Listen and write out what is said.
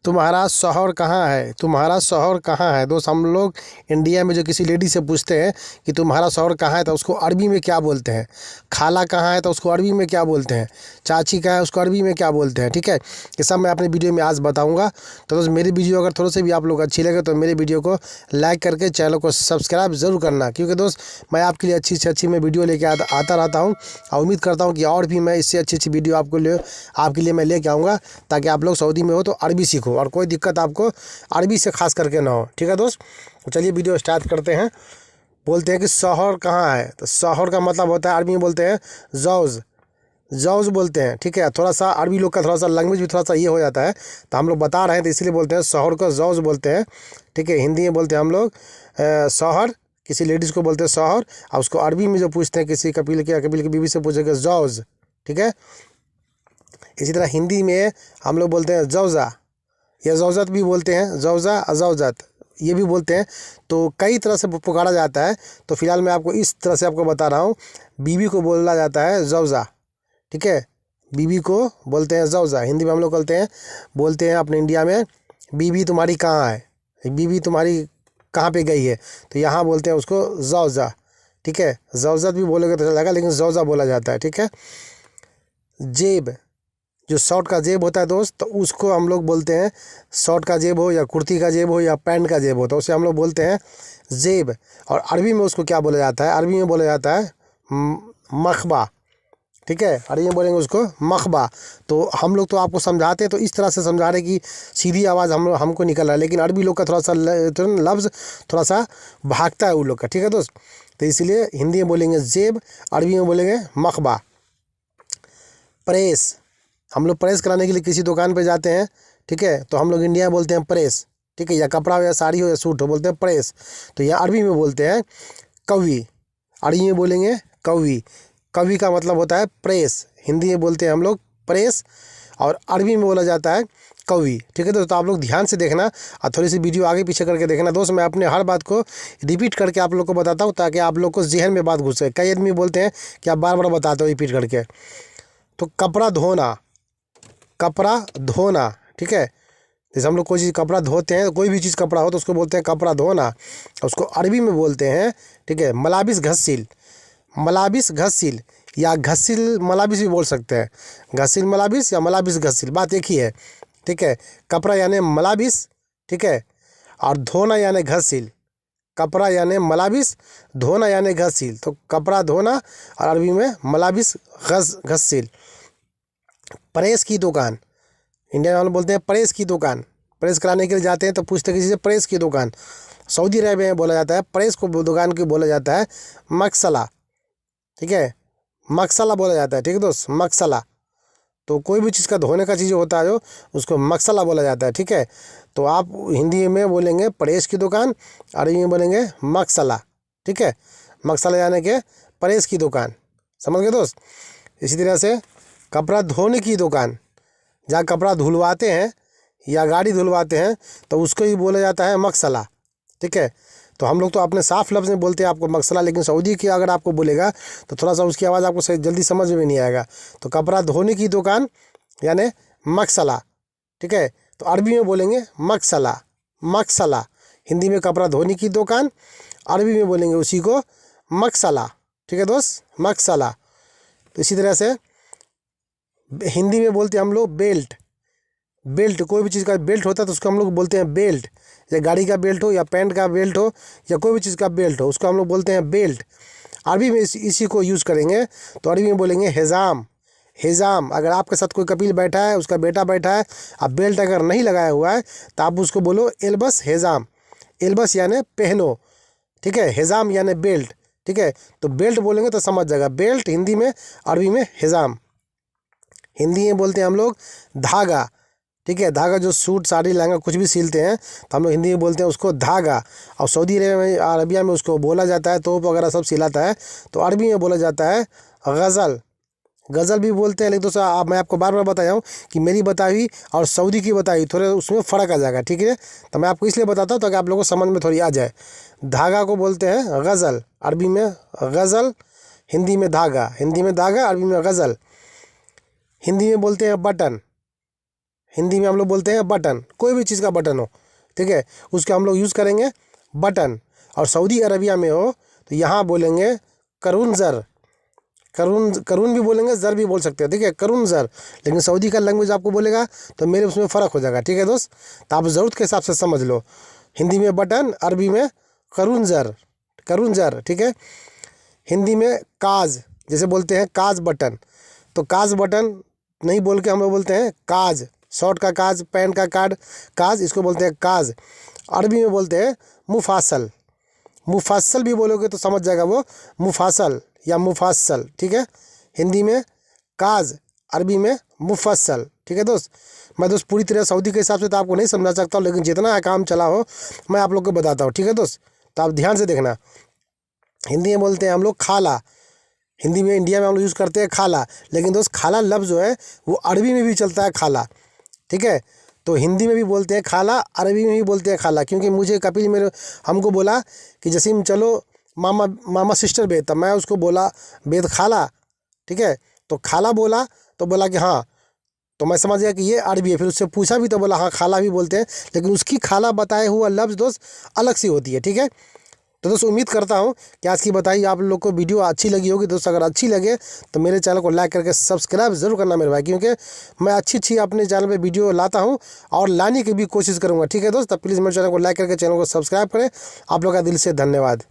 तुम्हारा शौहर कहाँ है, तुम्हारा शौहर कहाँ है। दोस्त, हम लोग इंडिया में जो किसी लेडी से पूछते हैं कि तुम्हारा शौहर कहाँ है, तो उसको अरबी में क्या बोलते हैं। खाला कहाँ है तो उसको अरबी में क्या बोलते हैं। चाची कहाँ है उसको अरबी में क्या बोलते हैं। ठीक है, ये सब मैं अपने वीडियो में आज बताऊँगा। तो दोस्त, मेरी वीडियो अगर थोड़ा से भी आप लोग अच्छी लगे तो मेरे वीडियो को लाइक करके चैनल को सब्सक्राइब ज़रूर करना, क्योंकि दोस्त मैं आपके लिए अच्छी से अच्छी मैं वीडियो लेके आता रहता हूँ। और उम्मीद करता हूँ कि और भी मैं इससे अच्छी अच्छी वीडियो आपके लिए मैं लेके आऊँगा, ताकि आप लोग सऊदी में हो तो अरबी सीखो और कोई दिक्कत आपको अरबी से खास करके ना हो। ठीक है दोस्त, तो चलिए वीडियो स्टार्ट करते हैं। बोलते हैं कि शौहर कहाँ है, तो शौहर का मतलब होता है अरबी में बोलते हैं जौज, जौज बोलते हैं। ठीक है, थोड़ा सा अरबी लोग का थोड़ा सा लैंग्वेज भी थोड़ा सा ये हो जाता है, तो हम लोग बता रहे हैं तो इसलिए बोलते हैं शौहर को जौज बोलते हैं। ठीक है, हिंदी में बोलते हैं हम लोग शौहर, किसी लेडीज़ को बोलते हैं शौहर, और उसको अरबी में जो पूछते हैं किसी कपिल की बीवी से पूछेंगे जौज। ठीक है, इसी तरह हिंदी में हम लोग बोलते हैं जौज़ा या जौज़त भी बोलते हैं, जौज़ा अजौज़त ये भी बोलते हैं। तो कई तरह से पुकारा जाता है, तो फिलहाल मैं आपको इस तरह से आपको बता रहा हूँ। बीवी को बोला जाता है जौज़ा। ठीक है, बीवी को बोलते हैं जौज़ा। हिंदी में हम लोग बोलते हैं अपने इंडिया में, बीवी तुम्हारी कहाँ है, बीवी तुम्हारी कहाँ पे गई है, तो यहाँ बोलते हैं उसको जौज़ा। ठीक है, जौज़त भी बोलोगे तो चलेगा, लेकिन जौज़ा बोला जाता है। ठीक है, जेब, जो शर्ट का जेब होता है दोस्त, तो उसको हम लोग बोलते हैं, शर्ट का जेब हो या कुर्ती का जेब हो या पैंट का जेब हो, तो उसे हम लोग बोलते हैं जेब। और अरबी में उसको क्या बोला जाता है, अरबी में बोला जाता है मखबा। ठीक है, अरबी में बोलेंगे उसको मखबा। तो हम लोग तो आपको समझाते हैं तो इस तरह से समझा रहे कि सीधी आवाज़ हमको निकल रहा है, लेकिन अरबी लोग का थोड़ा सा लफ्ज़ थोड़ा सा भागता है उन लोग का। ठीक है दोस्त, तो इसलिए हिंदी में बोलेंगे जेब, अरबी में बोलेंगे मखबा। प्रेस, हम लोग प्रेस कराने के लिए किसी दुकान पे जाते हैं। ठीक है, तो हम लोग इंडिया में बोलते हैं प्रेस। ठीक है, या कपड़ा हो या साड़ी हो या सूट हो, बोलते हैं प्रेस। तो यहाँ अरबी में बोलते हैं कवी, अरबी में बोलेंगे कवी। कवी का मतलब होता है प्रेस, हिंदी में बोलते हैं हम लोग प्रेस, और अरबी में बोला जाता है कवी। ठीक है दोस्तों, आप लोग ध्यान से देखना और थोड़ी सी वीडियो आगे पीछे करके देखना। दोस्त, मैं अपने हर बात को रिपीट करके आप लोग को बताता हूँ, ताकि आप लोग को जहन में बात घुसे। कई आदमी बोलते हैं कि आप बार बार बताते हो रिपीट करके। तो कपड़ा धोना, कपड़ा धोना। ठीक है, जैसे हम लोग कोई चीज़ कपड़ा धोते हैं, कोई भी चीज़ कपड़ा हो तो उसको बोलते हैं कपड़ा धोना, उसको अरबी में बोलते हैं। ठीक है, मलाबिस घसील, मलाबिस घसील या घसील मलाबिस भी बोल सकते हैं। घसील मलाबिस या मलाबिस घसील, बात एक ही है। ठीक है, कपड़ा यानी मलाबिस, ठीक है, और धोना यानी घसील। कपड़ा यानी मलाबिस, धोना यानी घसील। तो कपड़ा धोना और अरबी में मलाबिस घसील। प्रेस की दुकान, इंडिया में हम बोलते हैं प्रेस की दुकान। प्रेस कराने के लिए जाते हैं तो पूछते हैं किसी से प्रेस की दुकान। सऊदी अरब में बोला जाता है प्रेस को दुकान को बोला जाता है मकसला। ठीक है, मकसला बोला जाता है। ठीक है दोस्त, मकसला। तो कोई भी चीज़ का धोने का चीज़ होता है जो, उसको मकसला बोला जाता है। ठीक है, तो आप हिंदी में बोलेंगे प्रेस की दुकान, अरबी में बोलेंगे मकसला। ठीक है, मकसला यानी कि प्रेस की दुकान। समझ गए दोस्त। इसी तरह से कपड़ा धोने की दुकान, जहाँ कपड़ा धुलवाते हैं या गाड़ी धुलवाते हैं, तो उसको ही बोला जाता है मकसला। ठीक है, तो हम लोग तो अपने साफ लफ्ज़ में बोलते हैं आपको मकसला, लेकिन सऊदी की अगर आपको बोलेगा तो थोड़ा सा उसकी आवाज़ आपको सही जल्दी समझ में नहीं आएगा। तो कपड़ा धोने की दुकान यानी मकसला। ठीक है, तो अरबी में बोलेंगे मकसला, मकसला। हिंदी में कपड़ा धोने की दुकान, अरबी में बोलेंगे उसी को मकसला। ठीक है दोस्त, मकसला। तो इसी तरह से हिंदी में बोलते हैं हम लोग बेल्ट, बेल्ट, कोई भी चीज़ का बेल्ट होता है तो उसको हम लोग बोलते हैं बेल्ट। या गाड़ी का बेल्ट हो या पैंट का बेल्ट हो या कोई भी चीज़ का बेल्ट हो, उसको हम लोग बोलते हैं बेल्ट। अरबी में इसी को यूज़ करेंगे तो अरबी में बोलेंगे हिजाम, हिजाम। अगर आपके साथ कोई कपिल बैठा है, उसका बेटा बैठा है, आप बेल्ट अगर नहीं लगाया हुआ है तो आप उसको बोलो एलबस हिजाम, एलबस यानी पहनो। ठीक है, हिजाम यानी बेल्ट। ठीक है, तो बेल्ट बोलेंगे तो समझ जाएगा, बेल्ट हिंदी में, अरबी में हिजाम। हिंदी में बोलते हैं हम लोग धागा। ठीक है, धागा जो सूट साड़ी लहंगा कुछ भी सिलते हैं तो हम लोग हिंदी में बोलते हैं उसको धागा। और सऊदी अरबिया में उसको बोला जाता है, तोप वगैरह सब सिलाता है, तो अरबी में बोला जाता है गज़ल। गज़ल भी बोलते हैं, लेकिन दोस्तों मैं आपको बार बार बताया हूँ कि मेरी बताई हुई और सऊदी की बताई थोड़े उसमें फ़र्क आ जाएगा। ठीक है, तो मैं आपको इसलिए बताता हूँ ताकि आप लोगों को समझ में थोड़ी आ जाए। धागा को बोलते हैं गज़ल, अरबी में गज़ल, हिंदी में धागा, हिंदी में धागा, अरबी में गज़ल। हिंदी में बोलते हैं बटन, हिंदी में हम लोग बोलते हैं बटन, कोई भी चीज़ का बटन हो, ठीक है, उसका हम लोग यूज़ करेंगे बटन। और सऊदी अरबिया में हो तो यहाँ बोलेंगे करून ज़र, करून भी बोलेंगे, ज़र भी बोल सकते हैं, ठीक है, करून ज़र। लेकिन सऊदी का लैंग्वेज आपको बोलेगा तो मेरे उसमें फ़र्क हो जाएगा, ठीक है दोस्त। तो आप ज़रूरत के हिसाब से समझ लो, हिंदी में बटन, अरबी में करून ज़र, करून ज़र, ठीक है। हिंदी में काज, जैसे बोलते हैं काज बटन, तो काज बटन नहीं बोल के हम लोग बोलते हैं काज, शर्ट का काज, पैंट का कार्ड, काज, इसको बोलते हैं काज। अरबी में बोलते हैं मुफासल, मुफासल भी बोलोगे तो समझ जाएगा वो, मुफासल या मुफासल, ठीक है। हिंदी में काज, अरबी में मुफस्सल, ठीक है दोस्त। मैं दोस्त पूरी तरह सऊदी के हिसाब से तो आपको नहीं समझा सकता हूँ, लेकिन जितना काम चला हो मैं आप लोग को बताता हूँ, ठीक है दोस्त। तो आप ध्यान से देखना। हिंदी में बोलते हैं हम लोग खाला, हिंदी में इंडिया में हम लोग यूज़ करते हैं खाला, लेकिन दोस्त खाला लफ्ज़ जो है वो अरबी में भी चलता है खाला, ठीक है। तो हिंदी में भी बोलते हैं खाला, अरबी में भी बोलते हैं खाला, क्योंकि मुझे कपिल मेरे हमको बोला कि जसीम चलो मामा मामा सिस्टर बेद, तब मैं उसको बोला बेद खाला, ठीक है। तो खाला बोला तो बोला कि हाँ, तो मैं समझ गया कि ये अरबी है। फिर उससे पूछा भी तो बोला हाँ खाला भी बोलते हैं, लेकिन उसकी खाला बताए हुआ लफ्ज़ दोस्त अलग सी होती है, ठीक है। तो दोस्त उम्मीद करता हूँ कि आज की बताई आप लोग को वीडियो अच्छी लगी होगी। दोस्त अगर अच्छी लगे तो मेरे चैनल को लाइक करके सब्सक्राइब ज़रूर करना मेरे भाई, क्योंकि मैं अच्छी अपने चैनल पे वीडियो लाता हूँ और लाने की भी कोशिश करूँगा, ठीक है दोस्त। तो प्लीज़ मेरे चैनल को लाइक करके चैनल को सब्सक्राइब करें। आप लोग का दिल से धन्यवाद।